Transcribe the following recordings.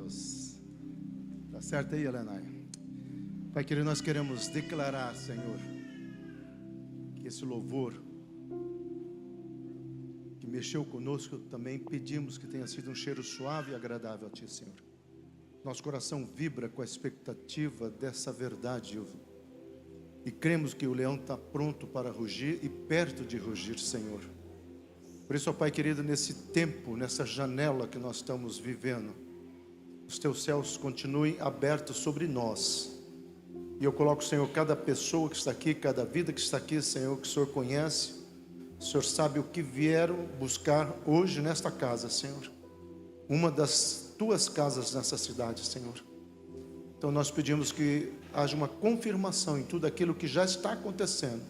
Deus. Tá certo aí, Elenai? Pai querido, nós queremos declarar, Senhor, que esse louvor que mexeu conosco, também pedimos que tenha sido um cheiro suave e agradável a Ti, Senhor. Nosso coração vibra com a expectativa dessa verdade, e cremos que o leão está pronto para rugir e perto de rugir, Senhor. Por isso, ó Pai querido, nesse tempo, nessa janela que nós estamos vivendo, os Teus céus continuem abertos sobre nós. E eu coloco, Senhor, cada pessoa que está aqui, cada vida que está aqui, Senhor, que o Senhor conhece. O Senhor sabe o que vieram buscar hoje nesta casa, Senhor. Uma das Tuas casas nessa cidade, Senhor. Então nós pedimos que haja uma confirmação em tudo aquilo que já está acontecendo.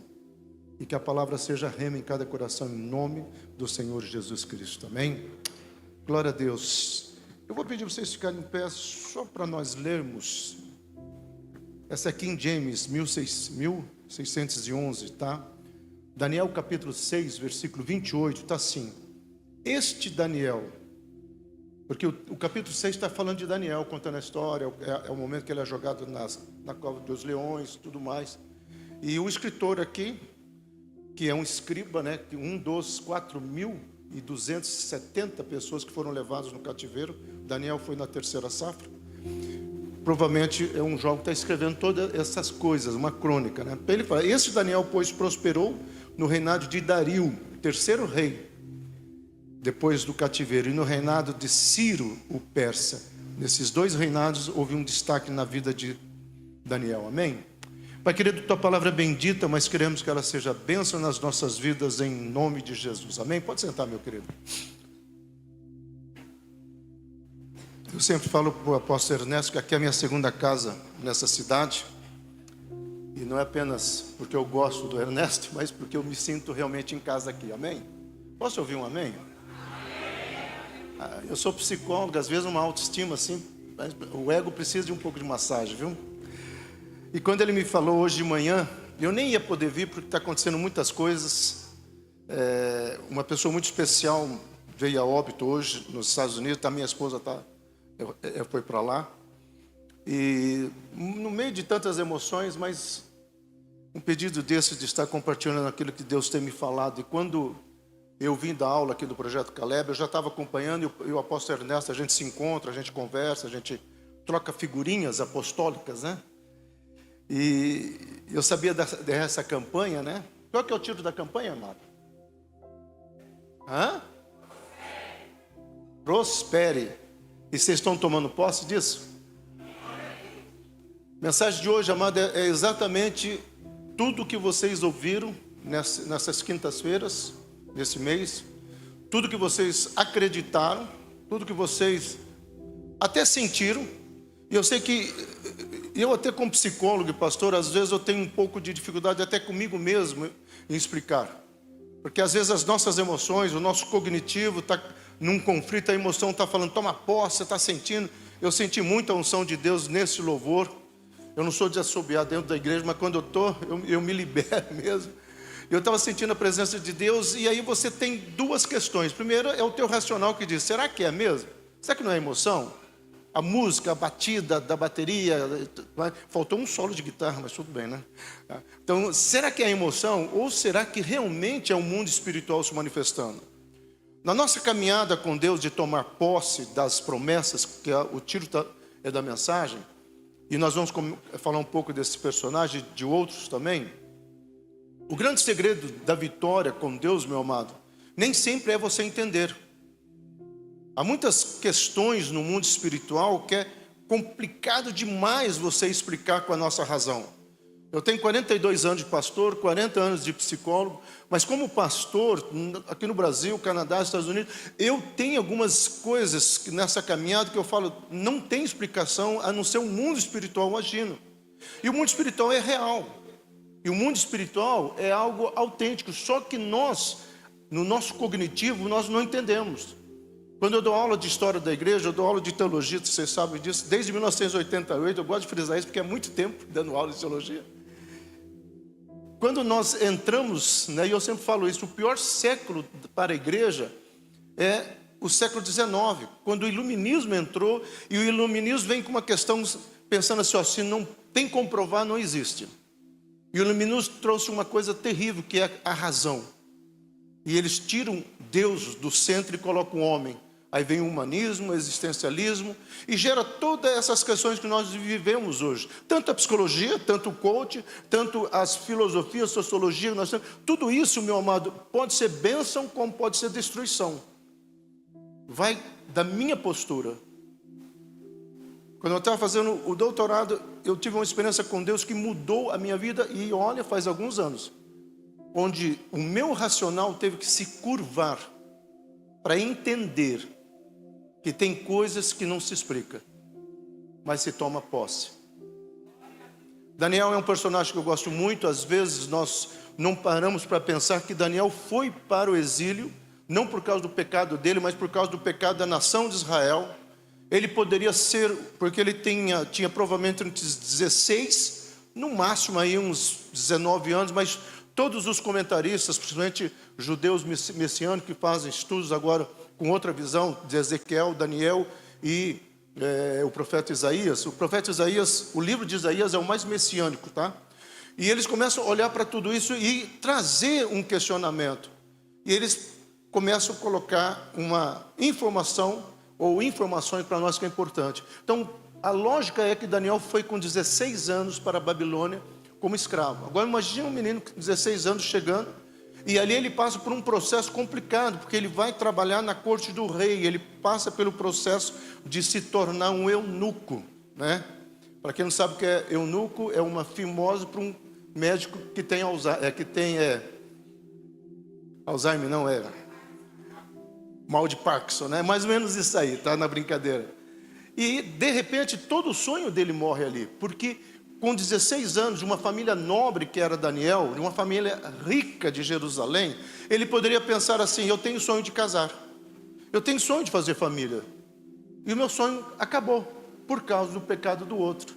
E que a palavra seja rema em cada coração, em nome do Senhor Jesus Cristo. Amém? Glória a Deus. Eu vou pedir para vocês ficarem em pé só para nós lermos. Essa é King James 1611, tá? Daniel capítulo 6, versículo 28, está assim. Este Daniel, porque o capítulo 6 está falando de Daniel, contando a história, é o momento que ele é jogado na cova dos leões, tudo mais. E o escritor aqui, que é um escriba, né, um dos 4.270 pessoas que foram levadas no cativeiro, Daniel foi na terceira safra, provavelmente é um jovem que está escrevendo todas essas coisas, uma crônica, né? Ele fala, esse Daniel, pois, prosperou no reinado de Dario, terceiro rei, depois do cativeiro, e no reinado de Ciro, o persa. Nesses dois reinados houve um destaque na vida de Daniel, amém? Pai querido, Tua palavra é bendita, mas queremos que ela seja bênção nas nossas vidas, em nome de Jesus, amém? Pode sentar, meu querido. Eu sempre falo para o apóstolo Ernesto que aqui é a minha segunda casa nessa cidade. E não é apenas porque eu gosto do Ernesto, mas porque eu me sinto realmente em casa aqui, amém? Posso ouvir um amém? Eu sou psicólogo, às vezes uma autoestima assim, o ego precisa de um pouco de massagem, viu? E quando ele me falou hoje de manhã, eu nem ia poder vir porque está acontecendo muitas coisas. Uma pessoa muito especial veio a óbito hoje nos Estados Unidos, tá, minha esposa foi para lá. E no meio de tantas emoções, mas um pedido desse de estar compartilhando aquilo que Deus tem me falado. E quando eu vim da aula aqui do Projeto Caleb, eu já estava acompanhando, e o apóstolo Ernesto, a gente se encontra, a gente conversa, a gente troca figurinhas apostólicas, né? E eu sabia dessa campanha, né? Qual que é o título da campanha, amado? Prospere. E vocês estão tomando posse disso? A mensagem de hoje, amado, é exatamente tudo o que vocês ouviram nessas quintas-feiras, nesse mês. Tudo que vocês acreditaram, tudo que vocês até sentiram. E eu sei que eu até como psicólogo e pastor, às vezes eu tenho um pouco de dificuldade até comigo mesmo em explicar. Porque às vezes as nossas emoções, o nosso cognitivo está num conflito, a emoção está falando, toma posse, você está sentindo. Eu senti muita unção de Deus nesse louvor. Eu não sou de assobiar dentro da igreja, mas quando eu estou, eu me libero mesmo. Eu estava sentindo a presença de Deus, e aí você tem duas questões. Primeiro é o teu racional que diz, será que é mesmo? Será que não é emoção? A música, a batida da bateria, faltou um solo de guitarra, mas tudo bem, né? Então, será que é emoção? Ou será que realmente é o mundo espiritual se manifestando? Na nossa caminhada com Deus de tomar posse das promessas, que o título é da mensagem, e nós vamos falar um pouco desse personagem, de outros também. O grande segredo da vitória com Deus, meu amado, nem sempre é você entender. Há muitas questões no mundo espiritual que é complicado demais você explicar com a nossa razão. Eu tenho 42 anos de pastor, 40 anos de psicólogo, mas como pastor, aqui no Brasil, Canadá, Estados Unidos, eu tenho algumas coisas nessa caminhada que eu falo, não tem explicação a não ser o mundo espiritual agindo. E o mundo espiritual é real. E o mundo espiritual é algo autêntico, só que nós, no nosso cognitivo, nós não entendemos. Quando eu dou aula de história da igreja, eu dou aula de teologia, vocês sabem disso, desde 1988, eu gosto de frisar isso porque é muito tempo dando aula de teologia. Quando nós entramos, né, e eu sempre falo isso, o pior século para a igreja é o século XIX, quando o iluminismo entrou, e o iluminismo vem com uma questão pensando assim, ó, se não tem como provar, não existe. E o iluminismo trouxe uma coisa terrível, que é a razão. E eles tiram Deus do centro e colocam o homem. Aí vem o humanismo, o existencialismo, e gera todas essas questões que nós vivemos hoje. Tanto a psicologia, tanto o coach, tanto as filosofias, a sociologia, tudo isso, meu amado, pode ser bênção como pode ser destruição. Vai da minha postura. Quando eu estava fazendo o doutorado, eu tive uma experiência com Deus que mudou a minha vida, e olha, faz alguns anos, onde o meu racional teve que se curvar para entender que tem coisas que não se explica, mas se toma posse. Daniel é um personagem que eu gosto muito. Às vezes nós não paramos para pensar que Daniel foi para o exílio, não por causa do pecado dele, mas por causa do pecado da nação de Israel. Ele poderia ser, porque ele tinha provavelmente entre 16, no máximo aí uns 19 anos, mas todos os comentaristas, principalmente judeus messiânicos, que fazem estudos agora com outra visão de Ezequiel, Daniel e o profeta Isaías. O profeta Isaías, o livro de Isaías é o mais messiânico, tá? E eles começam a olhar para tudo isso e trazer um questionamento. E eles começam a colocar uma informação ou informações para nós que é importante. Então, a lógica é que Daniel foi com 16 anos para a Babilônia como escravo. Agora imagine um menino com 16 anos chegando, e ali ele passa por um processo complicado, porque ele vai trabalhar na corte do rei, ele passa pelo processo de se tornar um eunuco, né? Para quem não sabe o que é eunuco, é uma fimose para um médico que tem Alzheimer, não é mal de Parkinson, né? Mais ou menos isso aí, tá? Na brincadeira. E de repente todo o sonho dele morre ali, porque com 16 anos, de uma família nobre que era Daniel, de uma família rica de Jerusalém, ele poderia pensar assim: eu tenho sonho de casar, eu tenho sonho de fazer família, e o meu sonho acabou por causa do pecado do outro.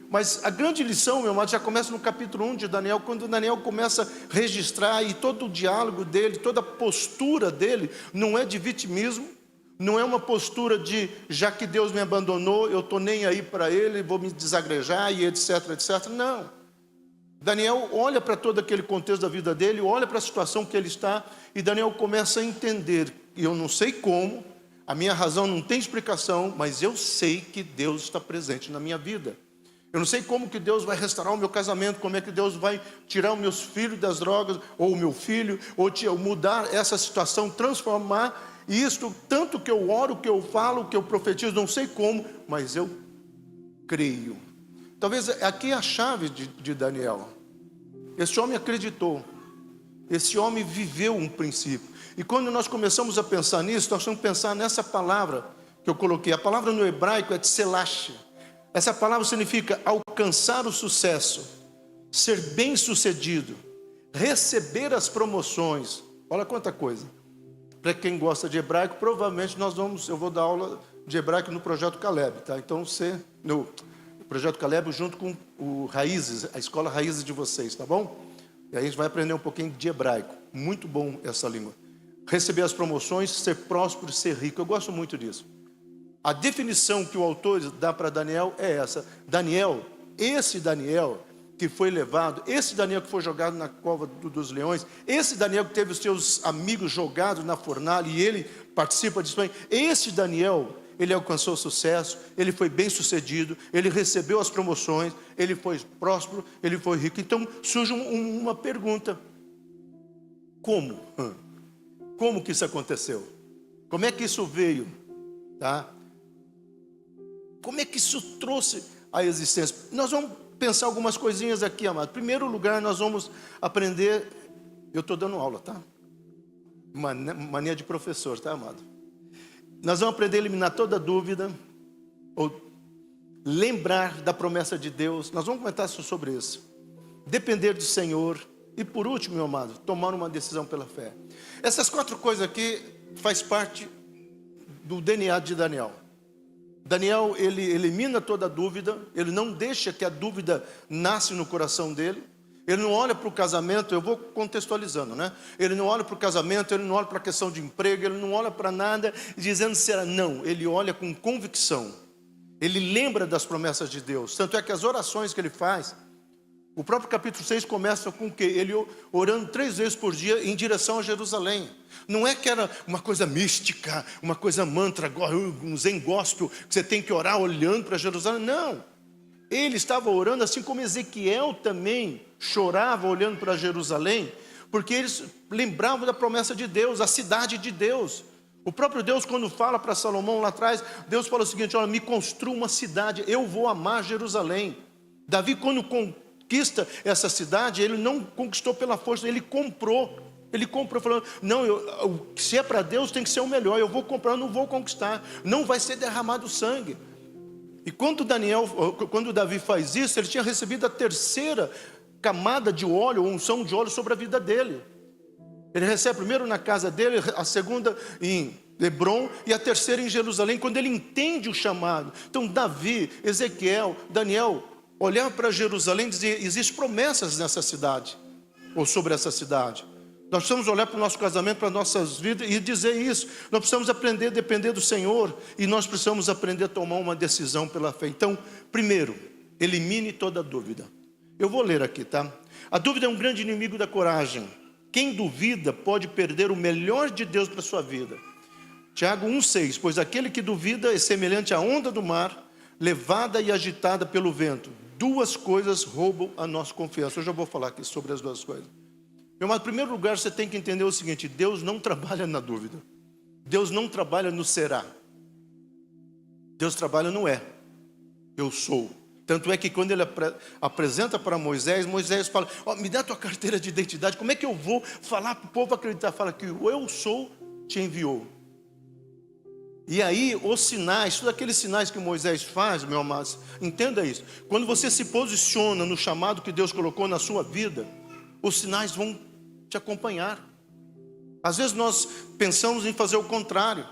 Mas a grande lição, meu amado, já começa no capítulo 1 de Daniel, quando Daniel começa a registrar, e todo o diálogo dele, toda a postura dele, não é de vitimismo, não é uma postura de, já que Deus me abandonou, eu estou nem aí para Ele, vou me desagrejar e etc, etc. Não. Daniel olha para todo aquele contexto da vida dele, olha para a situação que ele está, e Daniel começa a entender, e eu não sei como, a minha razão não tem explicação, mas eu sei que Deus está presente na minha vida. Eu não sei como que Deus vai restaurar o meu casamento, como é que Deus vai tirar os meus filhos das drogas, ou o meu filho, ou mudar essa situação, transformar. E isto, tanto que eu oro, que eu falo, que eu profetizo, não sei como, mas eu creio. Talvez aqui é a chave de Daniel. Esse homem acreditou. Esse homem viveu um princípio. E quando nós começamos a pensar nisso, nós temos que pensar nessa palavra que eu coloquei. A palavra no hebraico é tselash. Essa palavra significa alcançar o sucesso, ser bem-sucedido, receber as promoções. Olha quanta coisa. Para quem gosta de hebraico, provavelmente eu vou dar aula de hebraico no Projeto Caleb, tá? Então no Projeto Caleb junto com o Raízes, a escola Raízes de vocês, tá bom? E aí a gente vai aprender um pouquinho de hebraico. Muito bom essa língua. Receber as promoções, ser próspero, ser rico. Eu gosto muito disso. A definição que o autor dá para Daniel é essa. Esse Daniel que foi levado, esse Daniel que foi jogado na cova dos leões, esse Daniel que teve os seus amigos jogados na fornalha e ele participa disso aí, esse Daniel, ele alcançou sucesso, ele foi bem sucedido, ele recebeu as promoções, ele foi próspero, ele foi rico. Então surge uma pergunta: como? Como que isso aconteceu? Como é que isso veio? Tá? Como é que isso trouxe a existência? Nós vamos pensar algumas coisinhas aqui, amado. Em primeiro lugar, nós vamos aprender. Eu estou dando aula, tá? Mania de professor, tá, amado? Nós vamos aprender a eliminar toda dúvida, ou lembrar da promessa de Deus. Nós vamos comentar sobre isso. Depender do Senhor. E por último, meu amado, tomar uma decisão pela fé. Essas 4 coisas aqui faz parte do DNA de Daniel. Daniel, ele elimina toda dúvida, ele não deixa que a dúvida nasce no coração dele. Ele não olha para o casamento, eu vou contextualizando, né? Ele não olha para o casamento, ele não olha para a questão de emprego, ele não olha para nada dizendo será. Não, ele olha com convicção. Ele lembra das promessas de Deus. Tanto é que as orações que ele faz, o próprio capítulo 6 começa com o quê? Ele orando 3 vezes por dia em direção a Jerusalém. Não é que era uma coisa mística, uma coisa mantra, um zen gospel, que você tem que orar olhando para Jerusalém. Não. Ele estava orando assim como Ezequiel também chorava olhando para Jerusalém, porque eles lembravam da promessa de Deus, a cidade de Deus. O próprio Deus, quando fala para Salomão lá atrás, Deus fala o seguinte: olha, me construa uma cidade, eu vou amar Jerusalém. Davi, quando conquista essa cidade, ele não conquistou pela força, ele comprou. Ele comprou falando, não, se é para Deus tem que ser o melhor, eu vou comprar, eu não vou conquistar, não vai ser derramado sangue. E quando Davi faz isso, ele tinha recebido a 3ª camada de óleo, unção de óleo sobre a vida dele. Ele recebe primeiro na casa dele, a 2ª em Hebron e a 3ª em Jerusalém, quando ele entende o chamado. Então Davi, Ezequiel, Daniel olhavam para Jerusalém e diziam, existem promessas nessa cidade, ou sobre essa cidade. Nós precisamos olhar para o nosso casamento, para as nossas vidas e dizer isso. Nós precisamos aprender a depender do Senhor e nós precisamos aprender a tomar uma decisão pela fé. Então, primeiro, elimine toda dúvida. Eu vou ler aqui, tá? A dúvida é um grande inimigo da coragem. Quem duvida pode perder o melhor de Deus para a sua vida. Tiago 1,6, pois aquele que duvida é semelhante à onda do mar, levada e agitada pelo vento. 2 coisas roubam a nossa confiança. Eu já vou falar aqui sobre as 2 coisas. Meu amado, em primeiro lugar, você tem que entender o seguinte: Deus não trabalha na dúvida. Deus não trabalha no será. Deus trabalha no é. Eu sou. Tanto é que quando ele apresenta para Moisés, Moisés fala, me dá a tua carteira de identidade, como é que eu vou falar para o povo acreditar? Fala que o eu sou te enviou. E aí os sinais, todos aqueles sinais que Moisés faz, meu amado, entenda isso. Quando você se posiciona no chamado que Deus colocou na sua vida, os sinais vão te acompanhar. Às vezes nós pensamos em fazer o contrário.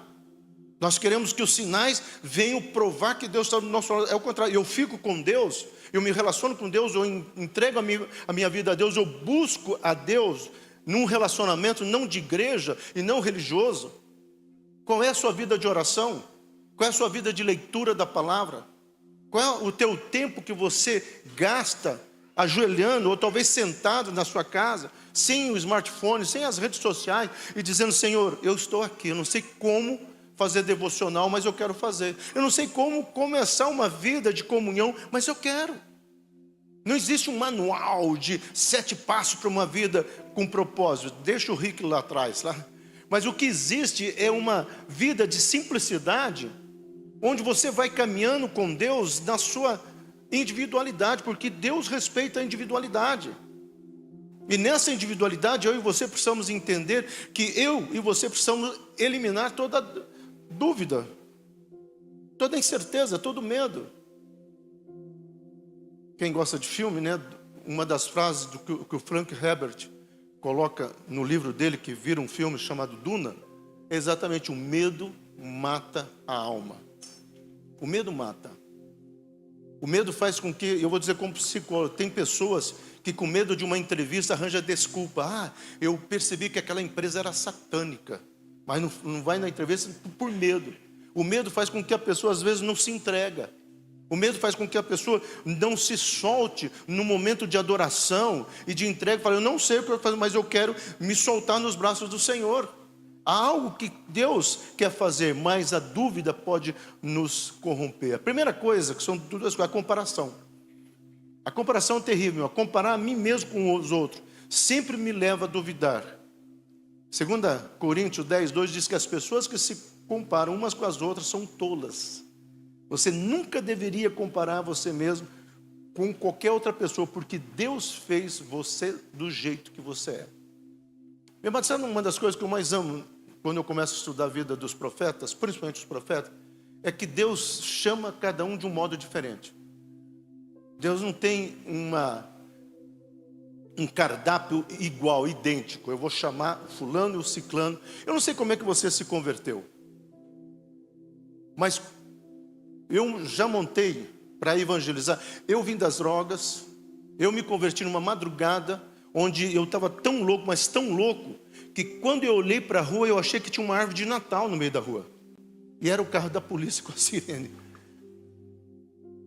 Nós queremos que os sinais venham provar que Deus está do nosso lado. É o contrário, eu fico com Deus, eu me relaciono com Deus, eu entrego a minha vida a Deus, eu busco a Deus num relacionamento não de igreja e não religioso. Qual é a sua vida de oração? Qual é a sua vida de leitura da palavra? Qual é o teu tempo que você gasta ajoelhando ou talvez sentado na sua casa, sem o smartphone, sem as redes sociais e dizendo, Senhor, eu estou aqui, eu não sei como fazer devocional, mas eu quero fazer. Eu não sei como começar uma vida de comunhão, mas eu quero. Não existe um manual de 7 passos para uma vida com propósito. Deixa o Rick lá atrás, lá. Mas o que existe é uma vida de simplicidade, onde você vai caminhando com Deus na sua individualidade, porque Deus respeita a individualidade. E nessa individualidade, eu e você precisamos entender que eu e você precisamos eliminar toda dúvida, toda incerteza, todo medo. Quem gosta de filme, né? Uma das frases que o Frank Herbert coloca no livro dele, que vira um filme chamado Duna, é exatamente: o medo mata a alma. O medo mata. O medo faz com que, eu vou dizer como psicólogo, tem pessoas que com medo de uma entrevista arranja desculpa. Eu percebi que aquela empresa era satânica, mas não vai na entrevista por medo. O medo faz com que a pessoa às vezes não se entrega. O medo faz com que a pessoa não se solte no momento de adoração e de entrega. Fala, eu não sei o que eu vou fazer, mas eu quero me soltar nos braços do Senhor. Há algo que Deus quer fazer, mas a dúvida pode nos corromper. A primeira coisa, que são duas coisas, a comparação. A comparação é terrível. Comparar a mim mesmo com os outros sempre me leva a duvidar. 2 Coríntios 10:2 diz que as pessoas que se comparam umas com as outras são tolas. Você nunca deveria comparar você mesmo com qualquer outra pessoa, porque Deus fez você do jeito que você é. Meu irmão, sabe uma das coisas que eu mais amo quando eu começo a estudar a vida dos profetas, principalmente os profetas, é que Deus chama cada um de um modo diferente. Deus não tem um cardápio igual, idêntico. Eu vou chamar fulano e o ciclano. Eu não sei como é que você se converteu, mas eu já montei para evangelizar. Eu vim das drogas, Eu me converti numa madrugada, onde eu estava tão louco, mas tão louco, que quando eu olhei para a rua, eu achei que tinha uma árvore de Natal no meio da rua. E era o carro da polícia com a sirene.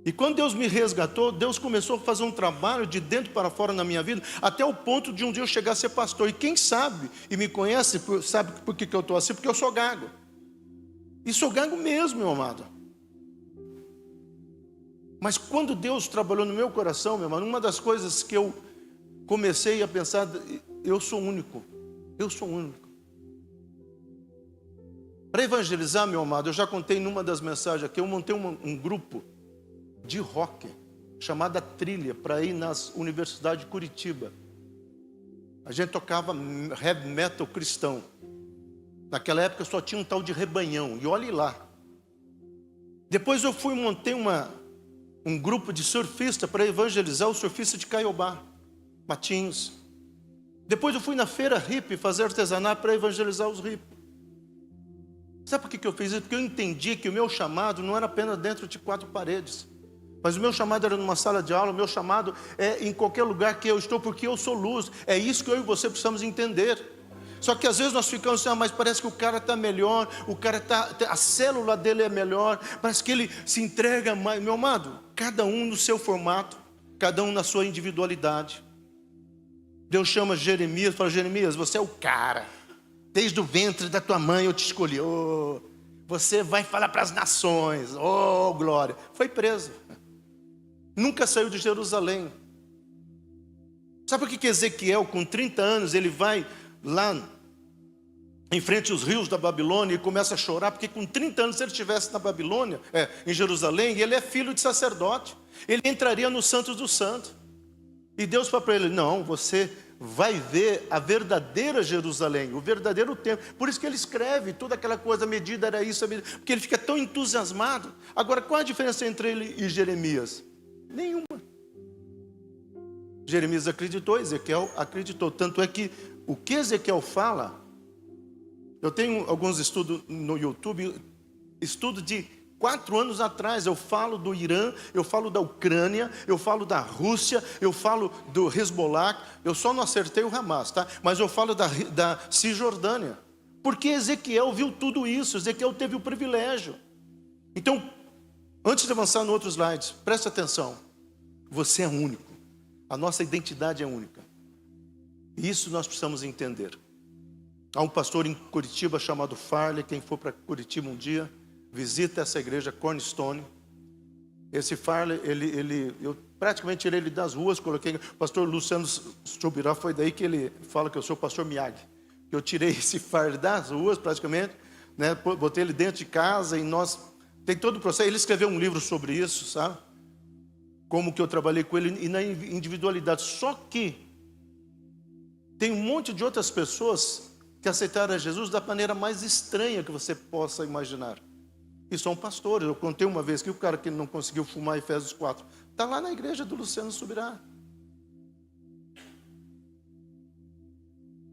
E quando Deus me resgatou, Deus começou a fazer um trabalho de dentro para fora na minha vida, até o ponto de um dia eu chegar a ser pastor. E quem sabe, e me conhece, sabe por que eu estou assim? Porque eu sou gago. E sou gago mesmo, meu amado. Mas quando Deus trabalhou no meu coração, meu amado, uma das coisas que eu comecei a pensar, eu sou único. Eu sou único. Para evangelizar, meu amado, eu já contei numa das mensagens aqui, eu montei um grupo de rock, chamada Trilha, para ir nas universidades de Curitiba. A gente tocava heavy metal cristão. Naquela época só tinha um tal de Rebanhão, e olhe lá. Depois eu montei um grupo de surfista para evangelizar o surfista de Caiobá, Matinhos. Depois eu fui na feira hippie fazer artesanato para evangelizar os hippies. Sabe por que eu fiz isso? Porque eu entendi que o meu chamado não era apenas dentro de quatro paredes. Mas o meu chamado era numa sala de aula, o meu chamado é em qualquer lugar que eu estou, porque eu sou luz. É isso que eu e você precisamos entender. Só que às vezes nós ficamos assim, mas parece que o cara está melhor, a célula dele é melhor, parece que ele se entrega mais. Meu amado, cada um no seu formato, cada um na sua individualidade. Deus chama Jeremias, fala: Jeremias, você é o cara. Desde o ventre da tua mãe eu te escolhi. Oh, você vai falar para as nações. Oh, glória. Foi preso. Nunca saiu de Jerusalém. Sabe por que Ezequiel, com 30 anos, ele vai lá em frente aos rios da Babilônia e começa a chorar? Porque com 30 anos, se ele estivesse na Babilônia, em Jerusalém, ele é filho de sacerdote, ele entraria nos Santos dos Santos. E Deus fala para ele: não, você vai ver a verdadeira Jerusalém, o verdadeiro templo. Por isso que ele escreve toda aquela coisa, a medida era isso, porque ele fica tão entusiasmado. Agora, qual a diferença entre ele e Jeremias? Nenhuma. Jeremias acreditou, Ezequiel acreditou. Tanto é que o que Ezequiel fala, eu tenho alguns estudos no YouTube, estudo de 4 anos atrás. Eu falo do Irã, eu falo da Ucrânia, eu falo da Rússia, eu falo do Hezbollah. Eu só não acertei o Hamas, tá? Mas eu falo da Cisjordânia. Porque Ezequiel viu tudo isso, Ezequiel teve o privilégio. Então, antes de avançar no outro slide, preste atenção. Você é único. A nossa identidade é única. E isso nós precisamos entender. Há um pastor em Curitiba chamado Farley. Quem for para Curitiba um dia, visita essa igreja Cornerstone. Esse Farley, eu praticamente tirei ele das ruas, coloquei. O pastor Luciano Subirá, foi daí que ele fala que eu sou o pastor Miyagi. Eu tirei esse Farley das ruas praticamente, né? Botei ele dentro de casa e nós... Tem todo o processo. Ele escreveu um livro sobre isso, sabe? Como que eu trabalhei com ele e na individualidade. Só que tem um monte de outras pessoas que aceitaram a Jesus da maneira mais estranha que você possa imaginar. E são pastores. Eu contei uma vez que o cara que não conseguiu fumar Efésios 4 está lá na igreja do Luciano Subirá.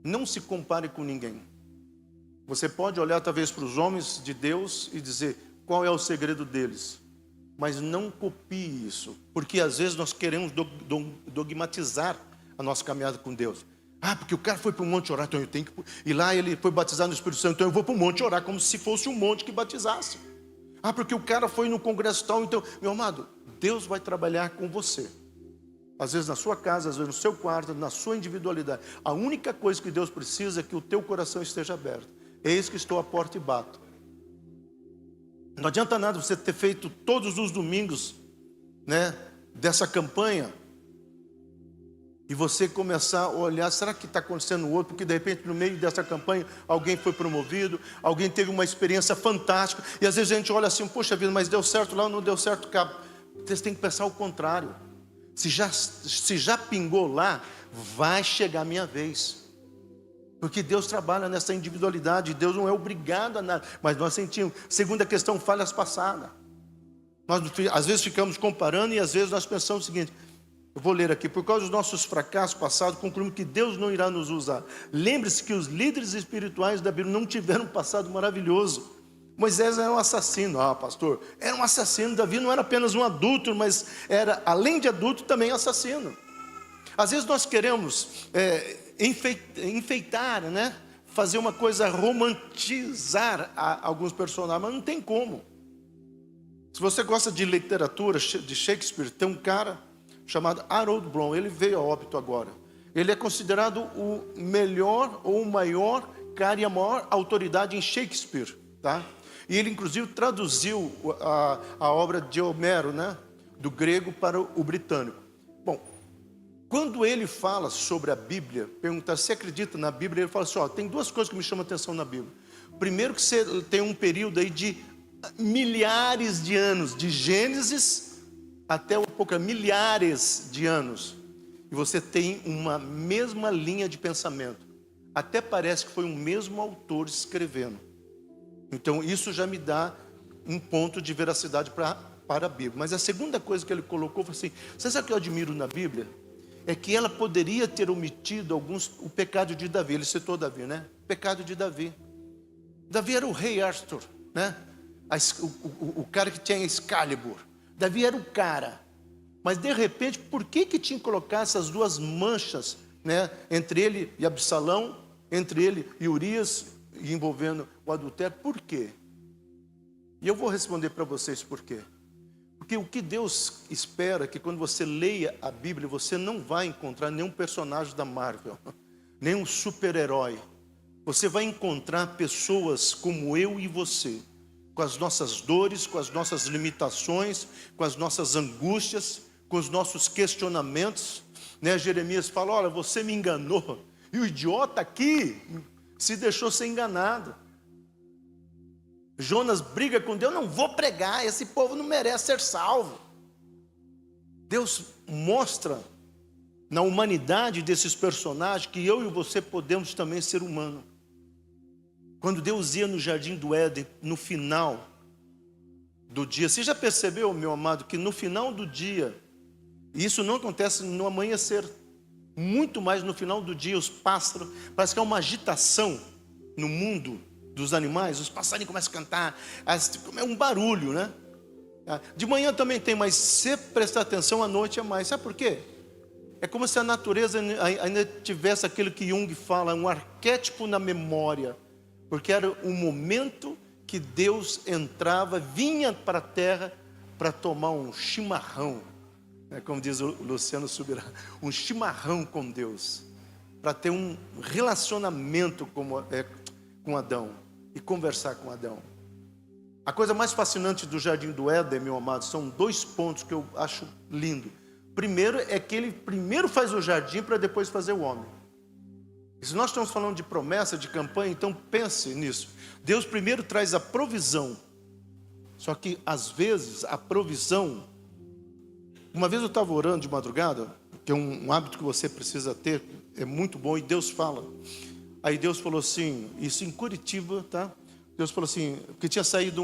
Não se compare com ninguém. Você pode olhar talvez para os homens de Deus e dizer qual é o segredo deles, mas não copie isso, porque às vezes nós queremos dogmatizar a nossa caminhada com Deus. Porque o cara foi para o monte orar, então eu tenho que... E lá ele foi batizado no Espírito Santo, então eu vou para o monte orar, como se fosse um monte que batizasse. Porque o cara foi no congresso tal, então... Meu amado, Deus vai trabalhar com você. Às vezes na sua casa, às vezes no seu quarto, na sua individualidade. A única coisa que Deus precisa é que o teu coração esteja aberto. Eis que estou à porta e bato. Não adianta nada você ter feito todos os domingos, né, dessa campanha, e você começar a olhar, será que está acontecendo outro? Porque de repente no meio dessa campanha alguém foi promovido, alguém teve uma experiência fantástica, e às vezes a gente olha assim, poxa vida, mas deu certo lá ou não deu certo cá? Você tem que pensar o contrário. Se já pingou lá, vai chegar a minha vez. Porque Deus trabalha nessa individualidade, Deus não é obrigado a nada, mas nós sentimos. Segunda questão, falhas passadas. Nós às vezes ficamos comparando e às vezes nós pensamos o seguinte, eu vou ler aqui: por causa dos nossos fracassos passados, concluímos que Deus não irá nos usar. Lembre-se que os líderes espirituais da Bíblia não tiveram um passado maravilhoso. Moisés era um assassino. Pastor, era um assassino. Davi não era apenas um adúltero, mas era, além de adúltero, também assassino. Às vezes nós queremos enfeitar, né? Fazer uma coisa, romantizar alguns personagens, mas não tem como. Se você gosta de literatura, de Shakespeare, tem um cara chamado Harold Bloom, ele veio a óbito agora. Ele é considerado o melhor ou o maior cara e a maior autoridade em Shakespeare, tá? E ele inclusive traduziu a obra de Homero, né? Do grego para o britânico. Bom, quando ele fala sobre a Bíblia, perguntar se acredita na Bíblia, ele fala assim, ó, tem duas coisas que me chamam a atenção na Bíblia. Primeiro que você tem um período aí de milhares de anos, de Gênesis até o Apocalipse, milhares de anos. E você tem uma mesma linha de pensamento. Até parece que foi um mesmo autor escrevendo. Então isso já me dá um ponto de veracidade para a Bíblia. Mas a segunda coisa que ele colocou foi assim, você sabe o que eu admiro na Bíblia? É que ela poderia ter omitido o pecado de Davi. Ele citou Davi, né? O pecado de Davi. Davi era o rei Arthur, né? O cara que tinha Excalibur. Davi era o cara. Mas de repente, por que tinha que colocar essas duas manchas, né? Entre ele e Absalão, entre ele e Urias, envolvendo o adultério? Por quê? E eu vou responder para vocês por quê. Porque o que Deus espera é que quando você leia a Bíblia, você não vai encontrar nenhum personagem da Marvel, nenhum super-herói. Você vai encontrar pessoas como eu e você, com as nossas dores, com as nossas limitações, com as nossas angústias, com os nossos questionamentos, né? Jeremias fala, olha, você me enganou, e o idiota aqui se deixou ser enganado. Jonas briga com Deus, não vou pregar, esse povo não merece ser salvo. Deus mostra na humanidade desses personagens que eu e você podemos também ser humanos. Quando Deus ia no jardim do Éden, no final do dia, você já percebeu, meu amado, que no final do dia, e isso não acontece no amanhecer, muito mais no final do dia, os pássaros, parece que há uma agitação no mundo dos animais, os passarinhos começam a cantar, é um barulho, né? De manhã também tem, mas se prestar atenção, à noite é mais. Sabe por quê? É como se a natureza ainda tivesse aquilo que Jung fala, um arquétipo na memória, porque era o momento que Deus entrava, vinha para a terra para tomar um chimarrão, como diz o Luciano Subirá, um chimarrão com Deus, para ter um relacionamento com Adão e conversar com Adão. A coisa mais fascinante do jardim do Éden, meu amado, são dois pontos que eu acho lindo. Primeiro é que ele primeiro faz o jardim para depois fazer o homem. E se nós estamos falando de promessa, de campanha, então pense nisso. Deus primeiro traz a provisão. Só que às vezes a provisão... Uma vez eu estava orando de madrugada, que é um hábito que você precisa ter, é muito bom, e Deus fala. Aí Deus falou assim, isso em Curitiba, tá? Deus falou assim, porque tinha saído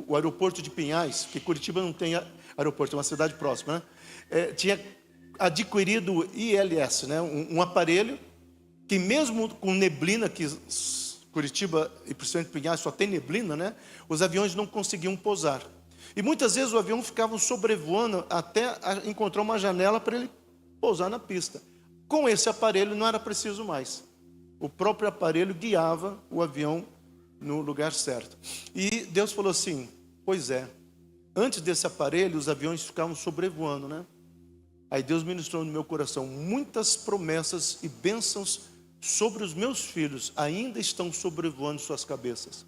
o aeroporto de Pinhais, que Curitiba não tem aeroporto, é uma cidade próxima, né? Tinha adquirido o ILS, né? Um aparelho que mesmo com neblina, que Curitiba e principalmente Pinhais só tem neblina, né? Os aviões não conseguiam pousar. E muitas vezes o avião ficava sobrevoando até encontrar uma janela para ele pousar na pista. Com esse aparelho não era preciso mais. O próprio aparelho guiava o avião no lugar certo. E Deus falou assim, pois é, antes desse aparelho os aviões ficavam sobrevoando, né? Aí Deus ministrou no meu coração, muitas promessas e bênçãos sobre os meus filhos ainda estão sobrevoando suas cabeças,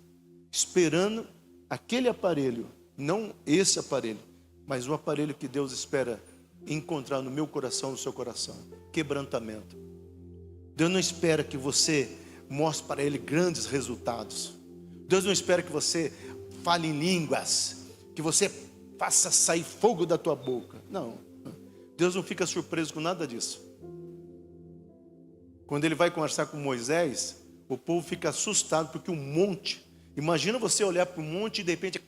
esperando aquele aparelho, não esse aparelho, mas o aparelho que Deus espera encontrar no meu coração, no seu coração, quebrantamento. Deus não espera que você mostre para Ele grandes resultados. Deus não espera que você fale em línguas, que você faça sair fogo da tua boca. Não, Deus não fica surpreso com nada disso. Quando Ele vai conversar com Moisés, o povo fica assustado, porque um monte, imagina você olhar para um monte e de repente,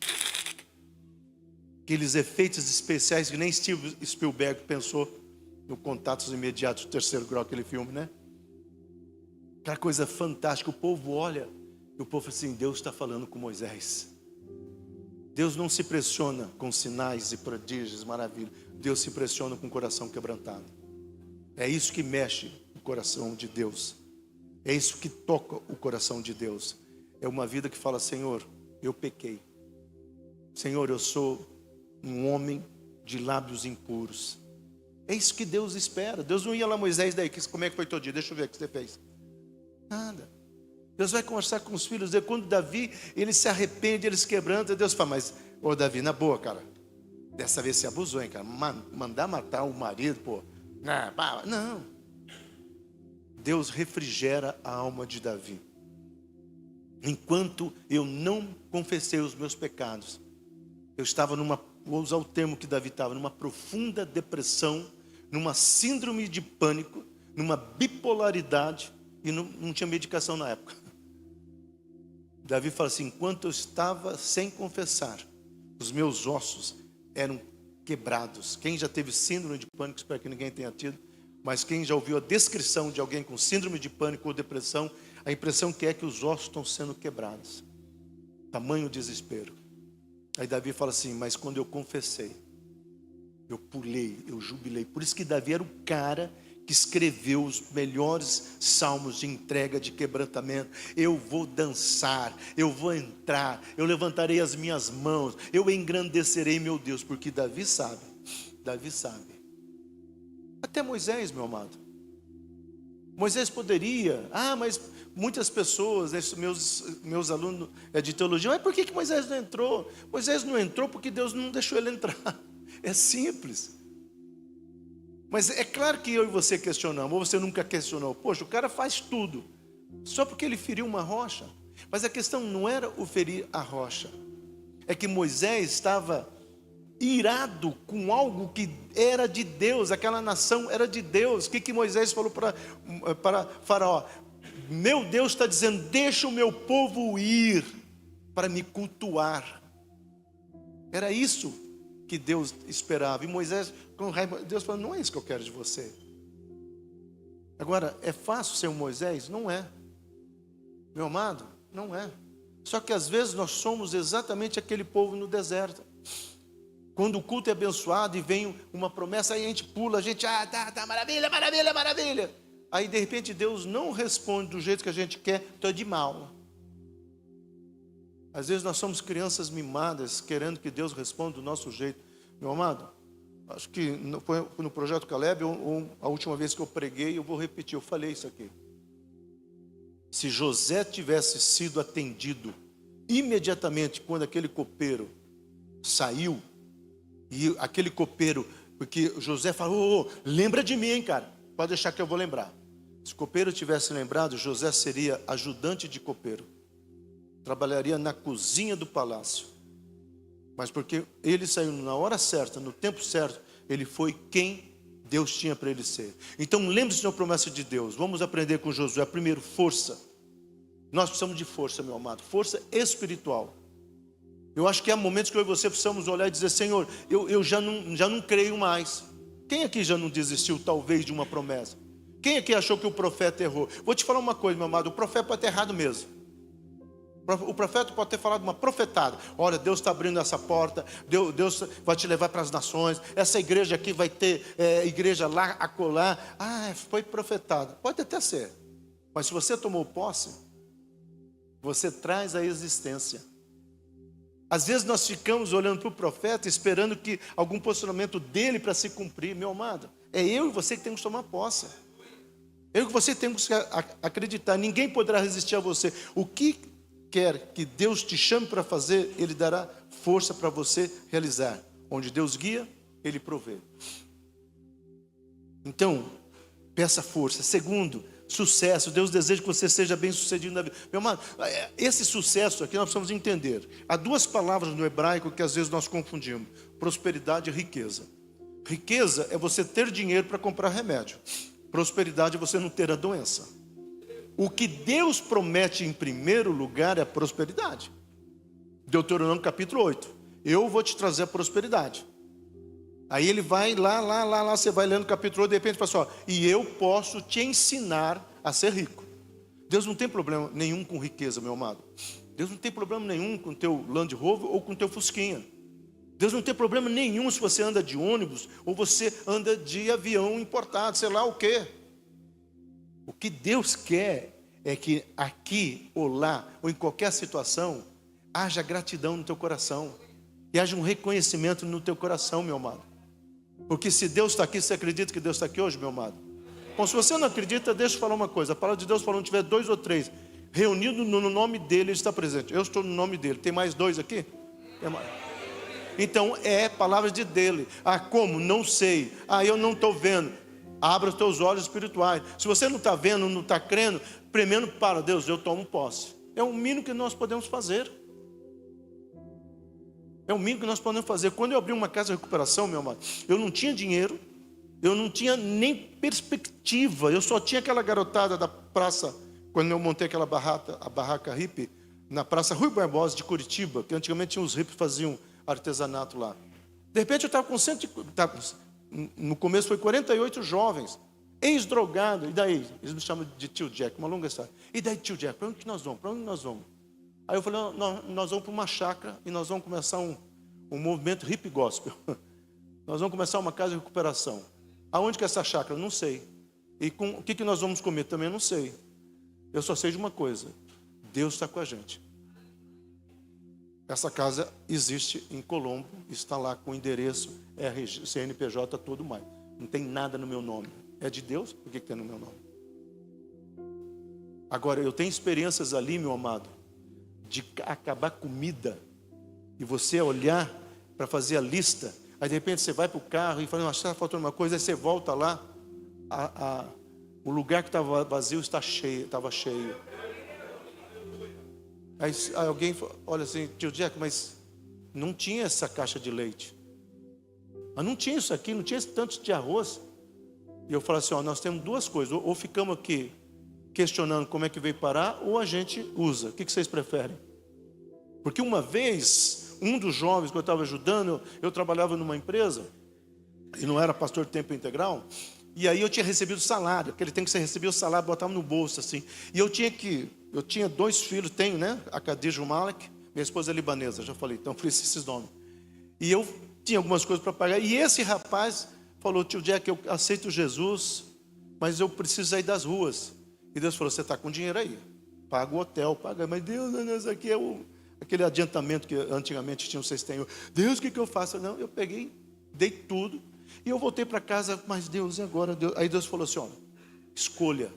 aqueles efeitos especiais que nem Steven Spielberg pensou no Contatos Imediatos, do Terceiro Grau, aquele filme, né? Aquela coisa fantástica, o povo olha, e o povo fala assim, Deus está falando com Moisés. Deus não se pressiona com sinais e prodígios, maravilha. Deus se pressiona com o coração quebrantado. É isso que mexe o coração de Deus. É isso que toca o coração de Deus. É uma vida que fala: Senhor, eu pequei. Senhor, eu sou um homem de lábios impuros. É isso que Deus espera. Deus não ia lá, Moisés, daí, como é que foi teu dia? Deixa eu ver o que você fez. Nada. Deus vai conversar com os filhos. Quando Davi, ele se arrepende, ele se quebranta, Deus fala: mas, ô Davi, na boa, cara, dessa vez você abusou, hein, cara? Mandar matar o marido, pô. Não. Deus refrigera a alma de Davi. Enquanto eu não confessei os meus pecados, eu estava vou usar o termo que Davi estava, numa profunda depressão, numa síndrome de pânico, numa bipolaridade, e não tinha medicação na época. Davi fala assim: enquanto eu estava sem confessar, os meus ossos eram quebrados. Quem já teve síndrome de pânico, espero que ninguém tenha tido, mas quem já ouviu a descrição de alguém com síndrome de pânico ou depressão, a impressão que é que os ossos estão sendo quebrados. Tamanho desespero. Aí Davi fala assim: mas quando eu confessei, eu pulei, eu jubilei. Por isso que Davi era o cara que escreveu os melhores salmos de entrega, de quebrantamento. Eu vou dançar, eu vou entrar, eu levantarei as minhas mãos, eu engrandecerei meu Deus, porque Davi sabe. Até Moisés, meu amado. Moisés poderia, mas muitas pessoas, meus alunos de teologia, mas por que Moisés não entrou? Moisés não entrou porque Deus não deixou ele entrar. É simples. Mas é claro que eu e você questionamos, ou você nunca questionou: poxa, o cara faz tudo, só porque ele feriu uma rocha. Mas a questão não era o ferir a rocha, é que Moisés estava irado com algo que era de Deus, aquela nação era de Deus. O que Moisés falou para Faraó? Meu Deus está dizendo: deixa o meu povo ir para me cultuar. Era isso que Deus esperava. E Moisés, com raiva, Deus falou: não é isso que eu quero de você. Agora, é fácil ser um Moisés? Não é. Meu amado, não é. Só que às vezes nós somos exatamente aquele povo no deserto. Quando o culto é abençoado e vem uma promessa, aí a gente pula, a gente, tá, maravilha, maravilha, maravilha. Aí de repente Deus não responde do jeito que a gente quer, estou de mal. Às vezes nós somos crianças mimadas, querendo que Deus responda do nosso jeito. Meu amado, acho que foi no Projeto Caleb, ou a última vez que eu preguei, eu vou repetir, eu falei isso aqui. Se José tivesse sido atendido imediatamente quando aquele copeiro saiu, e aquele copeiro, porque José falou: lembra de mim, hein, cara, pode deixar que eu vou lembrar. Se o copeiro tivesse lembrado, José seria ajudante de copeiro, trabalharia na cozinha do palácio. Mas porque ele saiu na hora certa, no tempo certo, ele foi quem Deus tinha para ele ser. Então lembre-se da promessa de Deus. Vamos aprender com Josué. Primeiro, força. Nós precisamos de força, meu amado, força espiritual. Eu acho que há momentos que eu e você precisamos olhar e dizer: Senhor, eu já não creio mais. Quem aqui já não desistiu talvez de uma promessa? Quem aqui achou que o profeta errou? Vou te falar uma coisa, meu amado, o profeta pode ter errado mesmo. O profeta pode ter falado uma profetada: olha, Deus está abrindo essa porta, Deus vai te levar para as nações, essa igreja aqui vai ter igreja lá, acolá. Foi profetado. Pode até ser, mas se você tomou posse, você traz a existência. Às vezes nós ficamos olhando para o profeta, esperando que algum posicionamento dele para se cumprir. Meu amado, é eu e você que temos que tomar posse. Eu e você temos que acreditar. Ninguém poderá resistir a você. O que quer que Deus te chame para fazer, Ele dará força para você realizar. Onde Deus guia, Ele provê. Então, peça força. Segundo, sucesso. Deus deseja que você seja bem sucedido na vida. Meu amado, esse sucesso aqui nós precisamos entender. Há duas palavras no hebraico que às vezes nós confundimos: prosperidade e riqueza. Riqueza é você ter dinheiro para comprar remédio. Prosperidade é você não ter a doença. O que Deus promete em primeiro lugar é a prosperidade. Deuteronômio capítulo 8. Eu vou te trazer a prosperidade. Aí ele vai lá, você vai lendo o capítulo 8, de repente fala assim: e eu posso te ensinar a ser rico. Deus não tem problema nenhum com riqueza, meu amado. Deus não tem problema nenhum com o teu Land Rover ou com o teu Fusquinha. Deus não tem problema nenhum se você anda de ônibus ou você anda de avião importado, sei lá o quê. O que Deus quer é que aqui ou lá, ou em qualquer situação, haja gratidão no teu coração. E haja um reconhecimento no teu coração, meu amado. Porque se Deus está aqui, você acredita que Deus está aqui hoje, meu amado? Bom, se você não acredita, deixa eu falar uma coisa. A palavra de Deus falou, onde tiver 2 ou 3 reunidos no nome dele, ele está presente. Eu estou no nome dele. Tem mais 2 aqui? Tem mais. Então é palavra de dele. Ah, como? Não sei. Ah, eu não estou vendo. Abra os teus olhos espirituais. Se você não está vendo, não está crendo, primeiro para Deus, eu tomo posse. É o mínimo que nós podemos fazer. É o mínimo que nós podemos fazer. Quando eu abri uma casa de recuperação, meu amado, eu não tinha dinheiro, eu não tinha nem perspectiva. Eu só tinha aquela garotada da praça, quando eu montei aquela barraca, a barraca hippie, na praça Rui Barbosa de Curitiba, que antigamente tinha os hippies que faziam artesanato lá. De repente eu estava com no começo foi 48 jovens, ex-drogado. E daí? Eles me chamam de tio Jack, uma longa história. E daí, tio Jack, para onde que nós vamos? Para onde nós vamos? Aí eu falei, nós vamos para uma chácara e nós vamos começar um movimento hippie gospel. Nós vamos começar uma casa de recuperação. Aonde que é essa chácara? Não sei. E o que nós vamos comer? Também não sei. Eu só sei de uma coisa: Deus está com a gente. Essa casa existe em Colombo, está lá com o endereço, RG, CNPJ, tudo mais. Não tem nada no meu nome. É de Deus? Por que tem no meu nome? Agora, eu tenho experiências ali, meu amado, de acabar comida, e você olhar para fazer a lista, aí de repente você vai para o carro e fala, está faltando uma coisa, aí você volta lá, o lugar que estava vazio estava cheio. Aí alguém olha assim, tio Jack, mas não tinha essa caixa de leite. Mas não tinha isso aqui, não tinha esse tanto de arroz. E eu falo assim, nós temos 2 coisas, ou ficamos aqui questionando como é que veio parar, ou a gente usa. O que vocês preferem? Porque uma vez, um dos jovens que eu estava ajudando, eu trabalhava numa empresa, e não era pastor de tempo integral, e aí eu tinha recebido salário, aquele tempo que você recebia o salário, botava no bolso assim, e eu tinha 2 filhos, tenho, né, a Khadija e o Malek, minha esposa é libanesa, já falei, então por isso esses nomes, e eu tinha algumas coisas para pagar, e esse rapaz falou, tio Jack, eu aceito Jesus, mas eu preciso sair das ruas, e Deus falou, você está com dinheiro aí, paga o hotel, paga, mas Deus, aqui é aquele adiantamento que antigamente tinha, vocês têm, Deus, o que eu faço? Não, eu peguei, dei tudo, e eu voltei para casa, mas Deus, e agora? Aí Deus falou assim, escolha.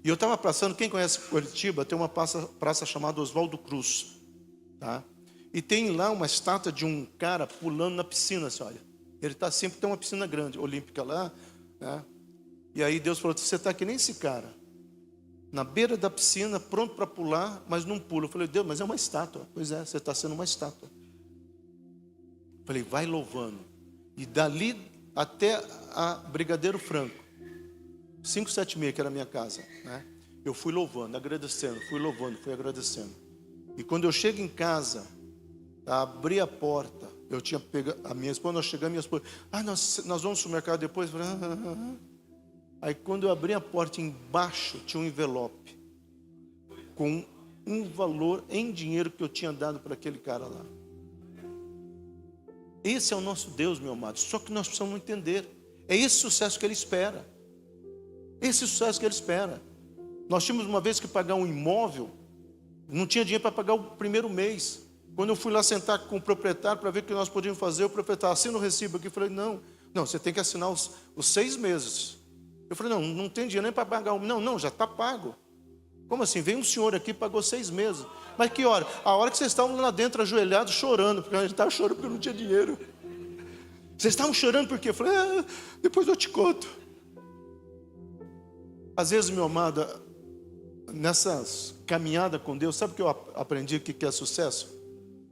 E eu estava passando, quem conhece Curitiba, tem uma praça chamada Oswaldo Cruz, tá? E tem lá uma estátua de um cara pulando na piscina, assim, olha. Ele está sempre, tem uma piscina grande, olímpica lá, né? E aí Deus falou, você está que nem esse cara, na beira da piscina, pronto para pular, mas não pula. Eu falei, Deus, mas é uma estátua. Pois é, você está sendo uma estátua. Eu falei, vai louvando. E dali até a Brigadeiro Franco, 576, que era a minha casa, né? Eu fui louvando, agradecendo, fui louvando, fui agradecendo. E quando eu chego em casa, abri a porta, eu tinha pegado, a minha esposa, nós chegamos, minha esposa, nós vamos para o mercado depois. Eu falei, Aí quando eu abri a porta, embaixo tinha um envelope com um valor em dinheiro que eu tinha dado para aquele cara lá. Esse é o nosso Deus, meu amado. Só que nós precisamos entender. É esse sucesso que Ele espera. Esse sucesso que Ele espera. Nós tínhamos uma vez que pagar um imóvel, não tinha dinheiro para pagar o primeiro mês. Quando eu fui lá sentar com o proprietário para ver o que nós podíamos fazer, o proprietário assina o recibo aqui. Eu falei, não, você tem que assinar os 6 meses. Eu falei, não tem dinheiro nem para pagar. Não, já está pago. Como assim? Veio um senhor aqui e pagou 6 meses. Mas que hora? A hora que vocês estavam lá dentro ajoelhados chorando, porque a gente estava chorando porque não tinha dinheiro. Vocês estavam chorando por quê? Eu falei, depois eu te conto. Às vezes, meu amado, nessas caminhadas com Deus, sabe o que eu aprendi que é sucesso?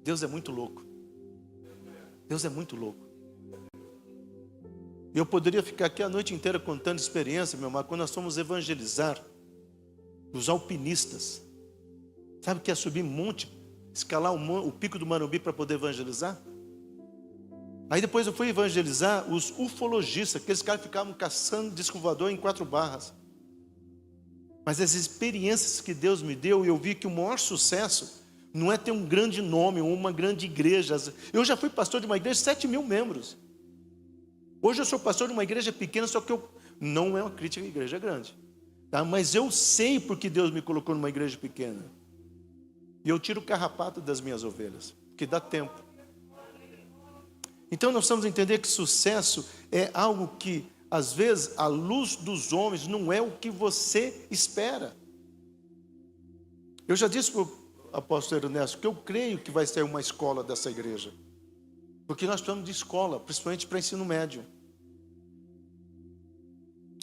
Deus é muito louco. Deus é muito louco. Eu poderia ficar aqui a noite inteira contando experiência, meu amado, quando nós fomos evangelizar os alpinistas. Sabe o que é subir monte, escalar o pico do Marumbi para poder evangelizar? Aí depois eu fui evangelizar os ufologistas, aqueles caras que ficavam caçando disco voador em 4 barras. Mas as experiências que Deus me deu, eu vi que o maior sucesso não é ter um grande nome ou uma grande igreja. Eu já fui pastor de uma igreja de 7 mil membros. Hoje eu sou pastor de uma igreja pequena, só que não é uma crítica à igreja grande, tá? Mas eu sei porque Deus me colocou numa igreja pequena. E eu tiro o carrapato das minhas ovelhas, porque dá tempo. Então nós precisamos entender que sucesso é algo que, às vezes, a luz dos homens não é o que você espera. Eu já disse para o apóstolo Ernesto que eu creio que vai ser uma escola dessa igreja. Porque nós precisamos de escola, principalmente para ensino médio.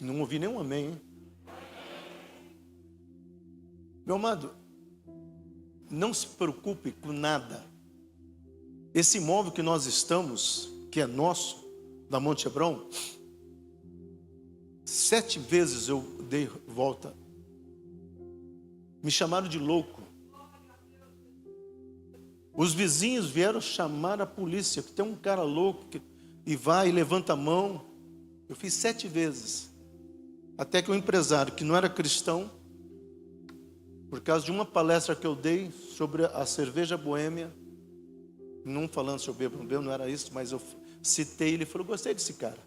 Não ouvi nenhum amém, hein? Meu amado, não se preocupe com nada. Esse imóvel que nós estamos, que é nosso, da Monte Hebron, 7 vezes eu dei volta. Me chamaram de louco. Os vizinhos vieram chamar a polícia, que tem um cara louco e vai e levanta a mão. Eu fiz 7 vezes. Até que o empresário, que não era cristão, por causa de uma palestra que eu dei sobre a cerveja boêmia, não falando sobre o bebê, não era isso, mas eu citei, ele falou, gostei desse cara.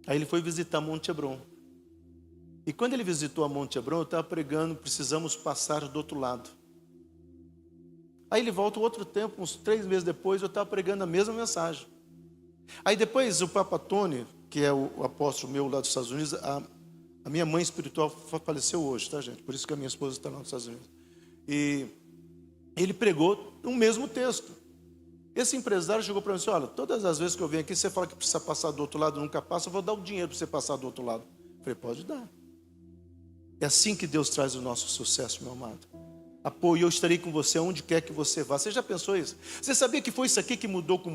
Aí ele foi visitar Monte Hebron. E quando ele visitou a Monte Hebron, eu estava pregando, precisamos passar do outro lado. Aí ele volta outro tempo, uns 3 meses depois, eu estava pregando a mesma mensagem. Aí depois o Papa Tony, que é o apóstolo meu lá dos Estados Unidos, a minha mãe espiritual faleceu hoje, tá, gente? Por isso que a minha esposa está lá nos Estados Unidos. E ele pregou o mesmo texto. Esse empresário chegou para mim e disse, olha, todas as vezes que eu venho aqui, você fala que precisa passar do outro lado, nunca passa, eu vou dar o dinheiro para você passar do outro lado. Eu falei, pode dar. É assim que Deus traz o nosso sucesso, meu amado. Apoio, eu estarei com você onde quer que você vá. Você já pensou isso? Você sabia que foi isso aqui que mudou com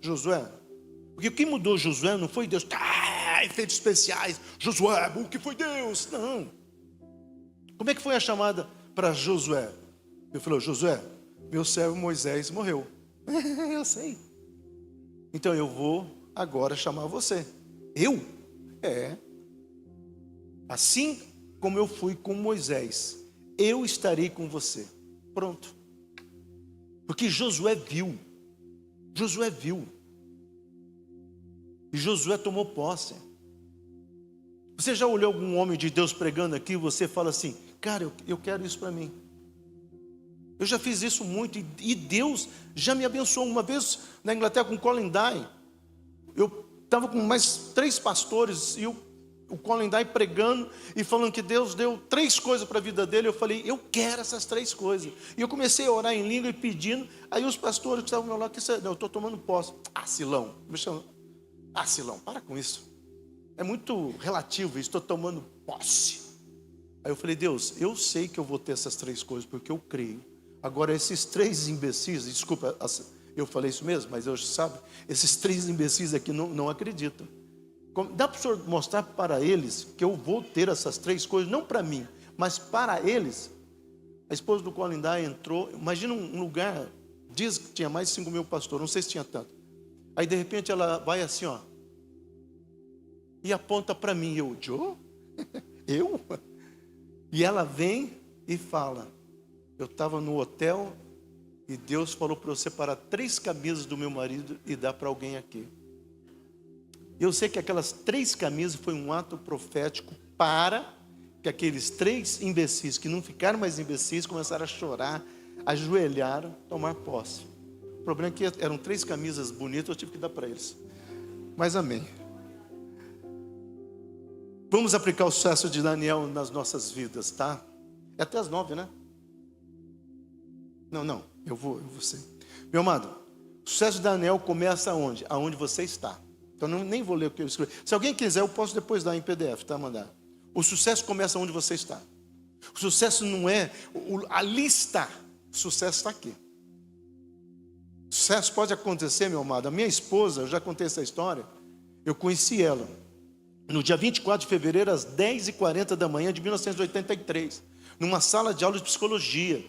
Josué? Porque o que mudou Josué não foi Deus, efeitos especiais, Josué, o que foi Deus? Não. Como é que foi a chamada para Josué? Ele falou, Josué, meu servo Moisés morreu. Eu sei. Então eu vou agora chamar você. Eu? Assim como eu fui com Moisés, eu estarei com você. Pronto. Porque Josué viu. Josué viu. E Josué tomou posse. Você já olhou algum homem de Deus pregando aqui e você fala assim, cara, eu quero isso para mim. Eu já fiz isso muito e Deus já me abençoou. Uma vez na Inglaterra com Colin Dye, eu estava com mais 3 pastores e o Colin Dye pregando e falando que Deus deu 3 coisas para a vida dele. Eu falei, eu quero essas 3 coisas. E eu comecei a orar em língua e pedindo. Aí os pastores que estavam ao meu lado, eu estou tomando posse. Silão, me chamam. Silão, para com isso. É muito relativo isso, estou tomando posse. Aí eu falei, Deus, eu sei que eu vou ter essas 3 coisas, porque eu creio. Agora, esses 3 imbecis, desculpa, eu falei isso mesmo, mas eu sabe, esses 3 imbecis aqui não acreditam. Dá para o senhor mostrar para eles que eu vou ter essas 3 coisas, não para mim, mas para eles? A esposa do Colin Dye entrou, imagina um lugar, diz que tinha mais de 5 mil pastores, não sei se tinha tanto. Aí de repente ela vai assim, ó, e aponta para mim, Joe? Eu? E ela vem e fala, eu estava no hotel e Deus falou para eu separar 3 camisas do meu marido e dar para alguém aqui. Eu sei que aquelas 3 camisas foi um ato profético para que aqueles 3 imbecis, que não ficaram mais imbecis, começaram a chorar, ajoelharam, tomar posse. O problema é que eram 3 camisas bonitas, eu tive que dar para eles. Mas amém. Vamos aplicar o sucesso de Daniel nas nossas vidas, tá? É até as 9, né? Não, eu vou ser. Meu amado, o sucesso de Daniel começa aonde? Aonde você está. Então nem vou ler o que eu escrevi. Se alguém quiser, eu posso depois dar em PDF, tá? Mandar. O sucesso começa onde você está. O sucesso não é ali está. O sucesso está aqui. O sucesso pode acontecer, meu amado. A minha esposa, eu já contei essa história. Eu conheci ela no dia 24 de fevereiro, às 10h40 da manhã de 1983, numa sala de aula de psicologia.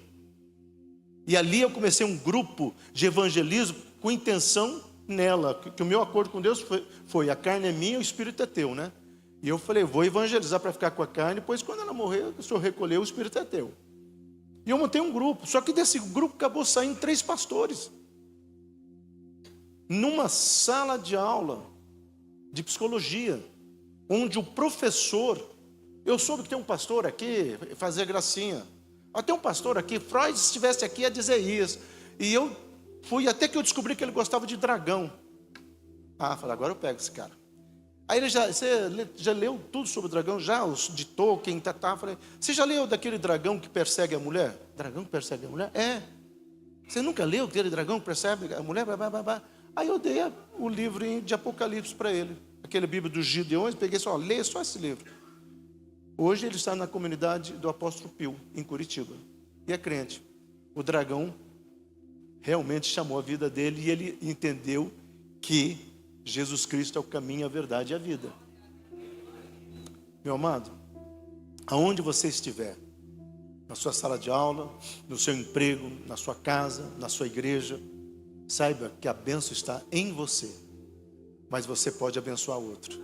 E ali eu comecei um grupo de evangelismo com intenção nela, que o meu acordo com Deus foi a carne é minha, o espírito é teu, né? E eu falei, vou evangelizar para ficar com a carne, pois quando ela morrer, o senhor recolheu, o espírito é teu. E eu montei um grupo, só que desse grupo acabou saindo 3 pastores. Numa sala de aula de psicologia, onde o professor, eu soube que tem um pastor aqui, fazia gracinha. Tem um pastor aqui, Freud se estivesse aqui ia dizer isso. E eu fui até que eu descobri que ele gostava de dragão. Falei, agora eu pego esse cara. Aí ele você já leu tudo sobre o dragão? Já, os de Tolkien, falei, você já leu daquele dragão que persegue a mulher? Dragão que persegue a mulher? Você nunca leu aquele dragão que persegue a mulher? Aí eu dei o livro de Apocalipse para ele. Aquele Bíblia dos Gideões, peguei só, lê só esse livro. Hoje ele está na comunidade do apóstolo Pio, em Curitiba. E é crente. O dragão realmente chamou a vida dele e ele entendeu que Jesus Cristo é o caminho, a verdade e a vida. Meu amado, aonde você estiver, na sua sala de aula, no seu emprego, na sua casa, na sua igreja, saiba que a bênção está em você, mas você pode abençoar outro.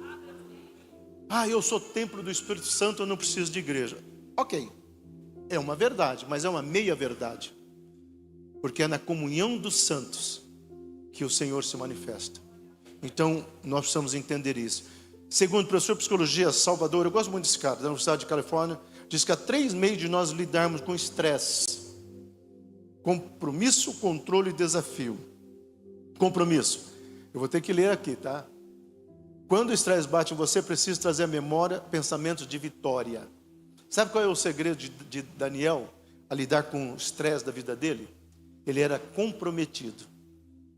Eu sou templo do Espírito Santo, eu não preciso de igreja. Ok, é uma verdade, mas é uma meia verdade, porque é na comunhão dos santos que o Senhor se manifesta. Então, nós precisamos entender isso. Segundo o professor de psicologia, Salvador, eu gosto muito desse cara, da Universidade de Califórnia, diz que há 3 meios de nós lidarmos com estresse: compromisso, controle e desafio. Compromisso. Eu vou ter que ler aqui, tá? Quando o estresse bate em você, precisa trazer à memória pensamentos de vitória. Sabe qual é o segredo de Daniel a lidar com o estresse da vida dele? Ele era comprometido.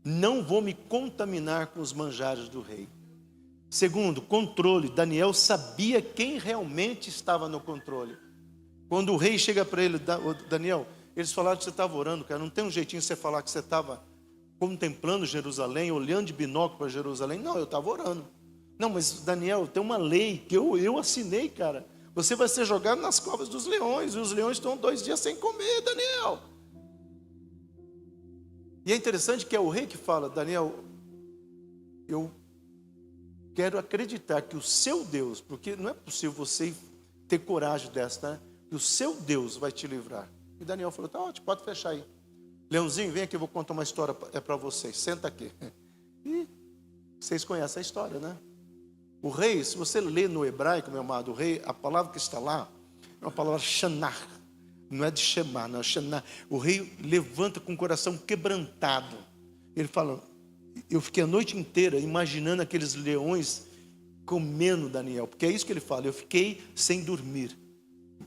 Não vou me contaminar com os manjares do rei. Segundo, controle. Daniel sabia quem realmente estava no controle. Quando o rei chega para ele, Daniel, eles falaram que você estava orando, cara. Não tem um jeitinho de você falar que você estava contemplando Jerusalém, olhando de binóculo para Jerusalém? Não, eu estava orando. Não, mas Daniel, tem uma lei que eu assinei, cara. Você vai ser jogado nas covas dos leões, e os leões estão 2 dias sem comer, Daniel. E é interessante que é o rei que fala, Daniel, eu quero acreditar que o seu Deus, porque não é possível você ter coragem dessa, né? Que o seu Deus vai te livrar. E Daniel falou, tá ótimo, pode fechar aí. Leãozinho, vem aqui, eu vou contar uma história para vocês, senta aqui. E vocês conhecem a história, né? O rei, se você lê no hebraico, meu amado, o rei, a palavra que está lá, é uma palavra shanar. Não é de chamar, não é shanar. O rei levanta com o coração quebrantado. Ele fala, eu fiquei a noite inteira imaginando aqueles leões comendo Daniel. Porque é isso que ele fala, eu fiquei sem dormir.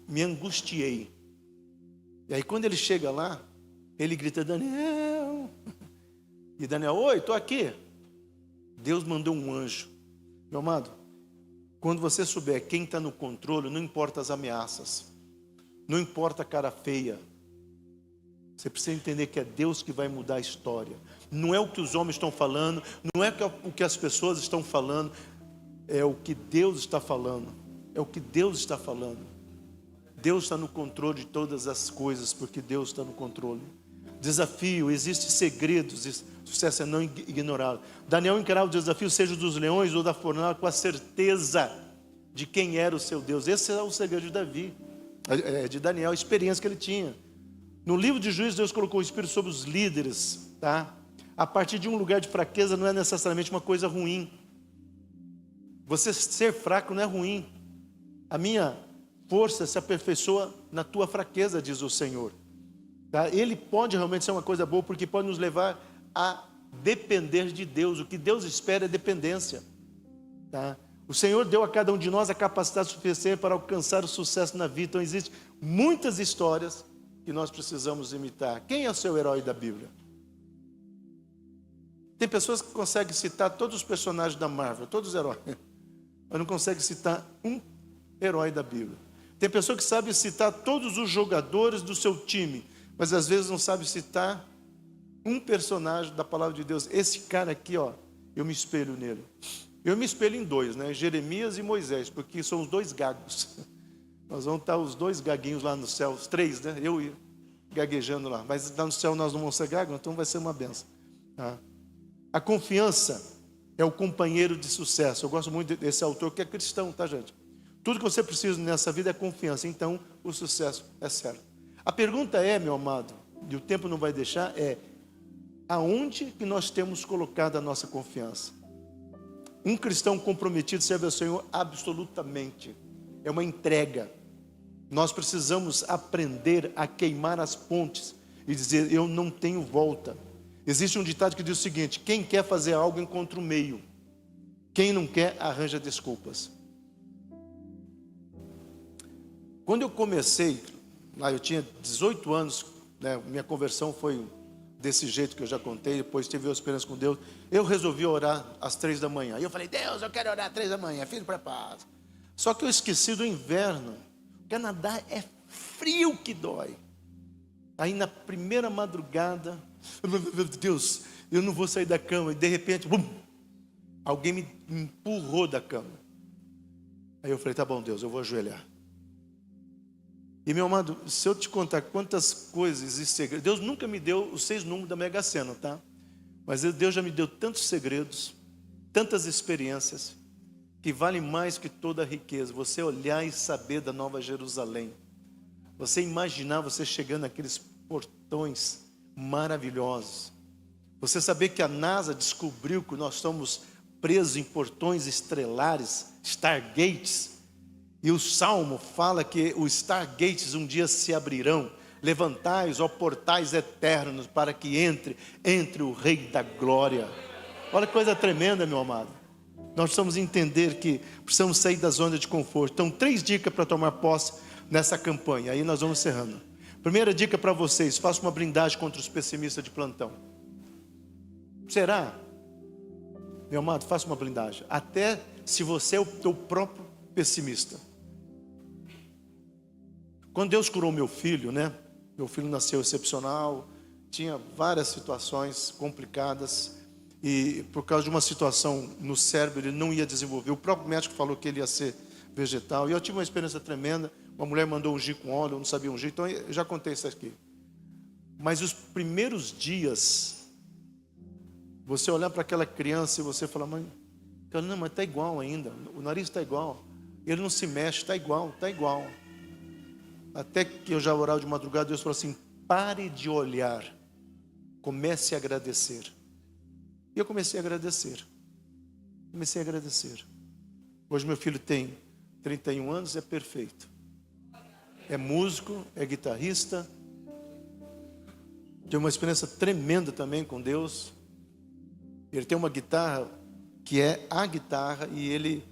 Me angustiei. E aí quando ele chega lá, ele grita, Daniel. E Daniel, oi, estou aqui. Deus mandou um anjo. Meu amado, quando você souber quem está no controle, não importa as ameaças, não importa a cara feia, você precisa entender que é Deus que vai mudar a história. Não é o que os homens estão falando, não é o que as pessoas estão falando, é o que Deus está falando. É o que Deus está falando. Deus está no controle de todas as coisas, porque Deus está no controle. Desafio, existem segredos, sucesso é não ignorá-lo. Daniel encarava o desafio, seja dos leões ou da fornalha, com a certeza de quem era o seu Deus. Esse é o segredo de Davi, de Daniel, a experiência que ele tinha. No livro de Juízes, Deus colocou o Espírito sobre os líderes, tá? A partir de um lugar de fraqueza não é necessariamente uma coisa ruim. Você ser fraco não é ruim. A minha força se aperfeiçoa na tua fraqueza, diz o Senhor. Tá? Ele pode realmente ser uma coisa boa, porque pode nos levar a depender de Deus. O que Deus espera é dependência. Tá? O Senhor deu a cada um de nós a capacidade suficiente para alcançar o sucesso na vida. Então existem muitas histórias que nós precisamos imitar. Quem é o seu herói da Bíblia? Tem pessoas que conseguem citar todos os personagens da Marvel, todos os heróis, mas não conseguem citar um herói da Bíblia. Tem pessoa que sabe citar todos os jogadores do seu time, mas às vezes não sabe citar um personagem da palavra de Deus. Esse cara aqui, ó, eu me espelho nele. Eu me espelho em 2, né? Jeremias e Moisés, porque são os 2 gagos. Nós vamos estar os 2 gaguinhos lá no céu, os 3, né? Eu e gaguejando lá. Mas lá no céu nós não vamos ser gagos, então vai ser uma benção. Tá? A confiança é o companheiro de sucesso. Eu gosto muito desse autor que é cristão, tá, gente? Tudo que você precisa nessa vida é confiança, então o sucesso é certo. A pergunta é, meu amado, e o tempo não vai deixar, é: aonde que nós temos colocado a nossa confiança? Um cristão comprometido serve ao Senhor absolutamente. É uma entrega. Nós precisamos aprender a queimar as pontes e dizer: eu não tenho volta. Existe um ditado que diz o seguinte: quem quer fazer algo encontra o meio, quem não quer arranja desculpas. Quando eu comecei, lá eu tinha 18 anos, né, minha conversão foi desse jeito que eu já contei, depois tive a experiência com Deus. Eu resolvi orar às 3 da manhã. E eu falei: Deus, eu quero orar às 3 da manhã, filho, prepara. Só que eu esqueci do inverno. O Canadá é frio que dói. Aí na primeira madrugada, meu Deus, eu não vou sair da cama. E de repente, bum, alguém me empurrou da cama. Aí eu falei: tá bom, Deus, eu vou ajoelhar. E meu amado, se eu te contar quantas coisas e segredos, Deus nunca me deu os 6 números da Mega Sena, tá? Mas Deus já me deu tantos segredos, tantas experiências, que vale mais que toda a riqueza. Você olhar e saber da Nova Jerusalém, você imaginar você chegando naqueles portões maravilhosos, você saber que a NASA descobriu que nós estamos presos em portões estrelares, Stargates, e o Salmo fala que os Stargates um dia se abrirão. Levantai-os, ó portais eternos, para que entre o Rei da Glória. Olha que coisa tremenda, meu amado. Nós precisamos entender que precisamos sair da zona de conforto. Então, 3 dicas para tomar posse nessa campanha. Aí nós vamos encerrando. Primeira dica para vocês: faça uma blindagem contra os pessimistas de plantão. Será? Meu amado, faça uma blindagem. Até se você é o teu próprio pessimista. Quando Deus curou meu filho, né? Meu filho nasceu excepcional, tinha várias situações complicadas, e por causa de uma situação no cérebro ele não ia desenvolver. O próprio médico falou que ele ia ser vegetal, e eu tive uma experiência tremenda. Uma mulher mandou ungir com óleo, eu não sabia ungir, então eu já contei isso aqui. Mas os primeiros dias, você olhar para aquela criança e você falar: mãe, não, mas está igual ainda, o nariz está igual, ele não se mexe, está igual, está igual. Até que eu já orava de madrugada, Deus falou assim: pare de olhar, comece a agradecer. E eu comecei a agradecer. Hoje meu filho tem 31 anos, é perfeito. É músico, é guitarrista. Tem uma experiência tremenda também com Deus. Ele tem uma guitarra que é a guitarra, e ele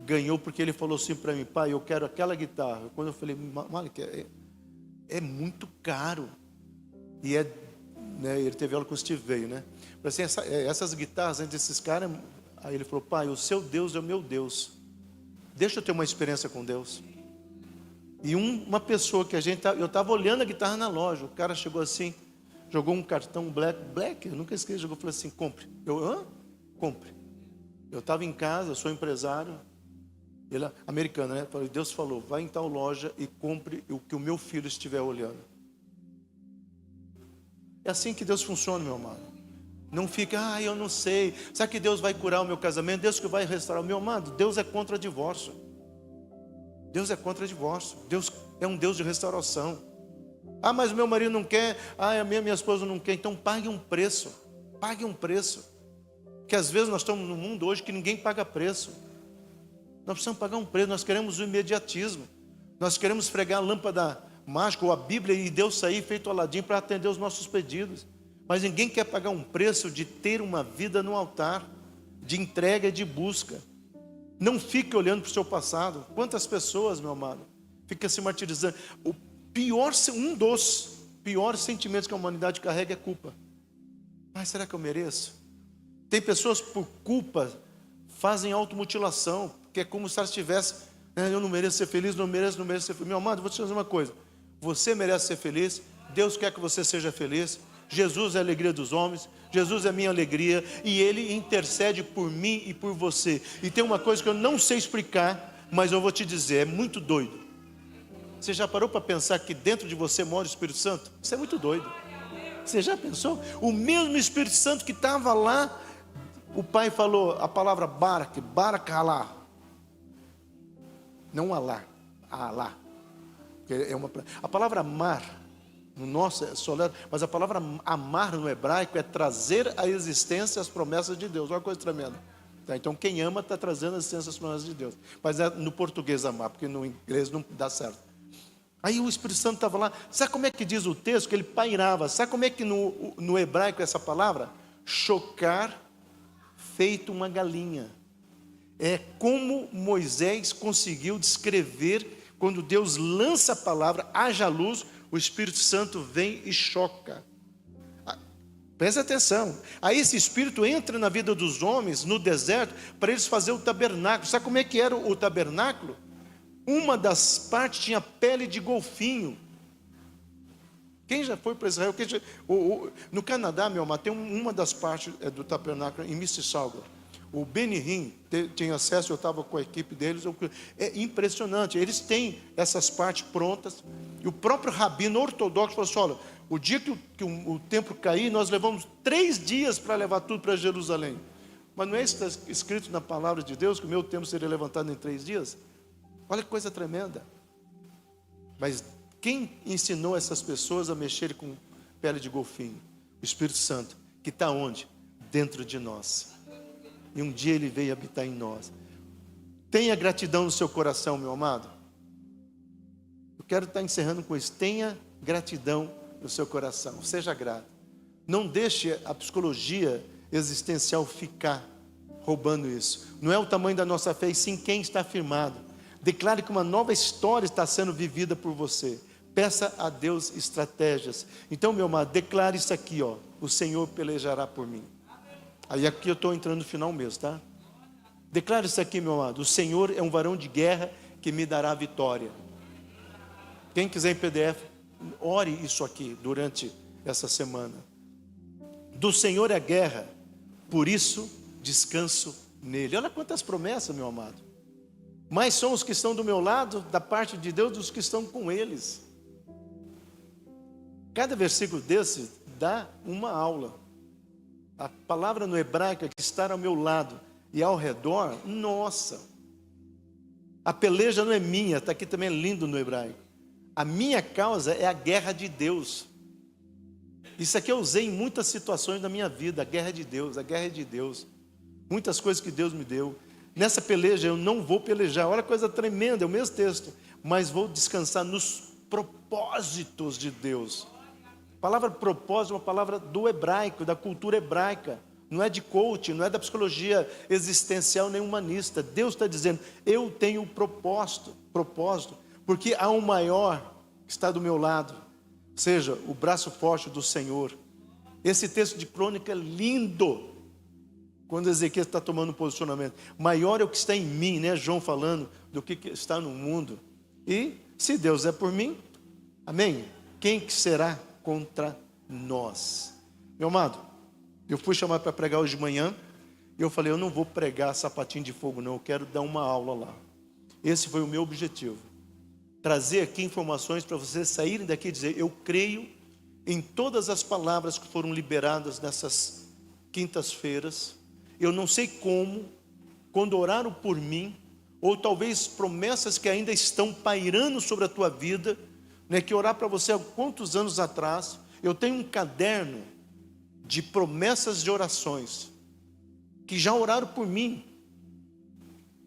ganhou porque ele falou assim para mim: pai, eu quero aquela guitarra. Quando eu falei: Malik, é muito caro. E né, ele teve aula com o Steve Vai, né? Assim, essas guitarras entre esses caras. Aí ele falou: pai, o seu Deus é o meu Deus. Deixa eu ter uma experiência com Deus. E uma pessoa que eu estava olhando a guitarra na loja, o cara chegou assim, jogou um cartão black, eu nunca esqueci, jogou, falou assim: compre. Compre. Eu estava em casa, eu sou empresário, ele é americano, né? Deus falou: vai em tal loja e compre o que o meu filho estiver olhando. É assim que Deus funciona, meu amado. Não fica: eu não sei, será que Deus vai curar o meu casamento? Deus que vai restaurar o meu amado? Deus é contra divórcio. Deus é contra divórcio. Deus é um Deus de restauração. Mas o meu marido não quer, a minha esposa não quer. Então pague um preço. Pague um preço. Porque às vezes nós estamos num mundo hoje que ninguém paga preço. Nós precisamos pagar um preço. Nós queremos o imediatismo. Nós queremos fregar a lâmpada mágica ou a Bíblia e Deus sair feito Aladim para atender os nossos pedidos. Mas ninguém quer pagar um preço de ter uma vida no altar, de entrega e de busca. Não fique olhando para o seu passado. Quantas pessoas, meu amado, ficam se martirizando. Um dos piores sentimentos que a humanidade carrega é culpa. Será que eu mereço? Tem pessoas por culpa fazem automutilação, que é como se elas tivessem: eu não mereço ser feliz, não mereço ser feliz. Meu amado, vou te dizer uma coisa: você merece ser feliz, Deus quer que você seja feliz. Jesus é a alegria dos homens, Jesus é a minha alegria, e Ele intercede por mim e por você. E tem uma coisa que eu não sei explicar, mas eu vou te dizer, é muito doido. Você já parou para pensar que dentro de você mora o Espírito Santo? Isso é muito doido. Você já pensou? O mesmo Espírito Santo que estava lá, o Pai falou a palavra Barak Alá. Não Alá, Alá. A palavra mar No nosso é solero, mas a palavra amar no hebraico é trazer à existência as promessas de Deus. Olha uma coisa tremenda. Tá? Então quem ama está trazendo à existência as promessas de Deus. Mas é no português amar, porque no inglês não dá certo. Aí o Espírito Santo estava lá. Sabe como é que diz o texto? Que ele pairava. Sabe como é que no hebraico essa palavra? Chocar feito uma galinha. É como Moisés conseguiu descrever quando Deus lança a palavra, haja luz, o Espírito Santo vem e choca. Presta atenção. Aí esse Espírito entra na vida dos homens no deserto para eles fazerem o tabernáculo. Sabe como é que era o tabernáculo? Uma das partes tinha pele de golfinho. Quem já foi para Israel? No Canadá, meu amado, tem uma das partes do tabernáculo em Mississauga. O Benihim tinha acesso, eu estava com a equipe deles. É impressionante. Eles têm essas partes prontas. E o próprio rabino ortodoxo falou assim: olha, o dia que o templo cair, nós levamos 3 dias para levar tudo para Jerusalém. Mas não é isso que está escrito na palavra de Deus, que o meu templo seria levantado em 3 dias? Olha que coisa tremenda. Mas quem ensinou essas pessoas a mexer com pele de golfinho? O Espírito Santo, que está onde? Dentro de nós. E um dia ele veio habitar em nós. Tenha gratidão no seu coração, meu amado. Eu quero estar encerrando com isso. Tenha gratidão no seu coração. Seja grato. Não deixe a psicologia existencial ficar roubando isso. Não é o tamanho da nossa fé, e sim quem está firmado. Declare que uma nova história está sendo vivida por você. Peça a Deus estratégias. Então, meu amado, declare isso aqui, ó. O Senhor pelejará por mim. Aí aqui eu estou entrando no final mesmo, tá? Declare isso aqui, meu amado. O Senhor é um varão de guerra que me dará vitória. Quem quiser em PDF, ore isso aqui durante essa semana. Do Senhor é a guerra, por isso descanso nele. Olha quantas promessas, meu amado. Mais são os que estão do meu lado, da parte de Deus, dos que estão com eles. Cada versículo desse dá uma aula. A palavra no hebraico é que estar ao meu lado e ao redor, nossa. A peleja não é minha, está aqui também lindo no hebraico. A minha causa é a guerra de Deus. Isso aqui eu usei em muitas situações da minha vida. A guerra de Deus, a guerra de Deus. Muitas coisas que Deus me deu. Nessa peleja eu não vou pelejar. Olha a coisa tremenda, é o mesmo texto. Mas vou descansar nos propósitos de Deus. A palavra propósito é uma palavra do hebraico, da cultura hebraica. Não é de coaching, não é da psicologia existencial nem humanista. Deus está dizendo, eu tenho propósito, porque há um maior que está do meu lado, seja o braço forte do Senhor. Esse texto de crônica é lindo, quando Ezequiel está tomando um posicionamento. Maior é o que está em mim, né? João falando do que está no mundo. E se Deus é por mim, amém? Quem que será contra nós? Meu amado, eu fui chamado para pregar hoje de manhã, e eu falei, eu não vou pregar sapatinho de fogo não, eu quero dar uma aula lá. Esse foi o meu objetivo. Trazer aqui informações para vocês saírem daqui e dizer, eu creio em todas as palavras que foram liberadas nessas quintas-feiras. Eu não sei como, quando oraram por mim, ou talvez promessas que ainda estão pairando sobre a tua vida, né, que orar para você há quantos anos atrás. Eu tenho um caderno de promessas de orações que já oraram por mim.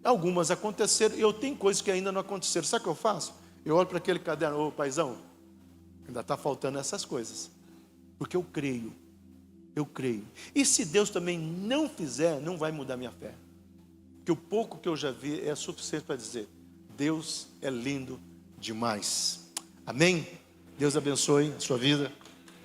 Algumas aconteceram, eu tenho coisas que ainda não aconteceram. Sabe o que eu faço? Eu olho para aquele caderno, ô paizão, ainda está faltando essas coisas, porque eu creio. E se Deus também não fizer, não vai mudar minha fé, porque o pouco que eu já vi é suficiente para dizer, Deus é lindo demais. Amém? Deus abençoe a sua vida.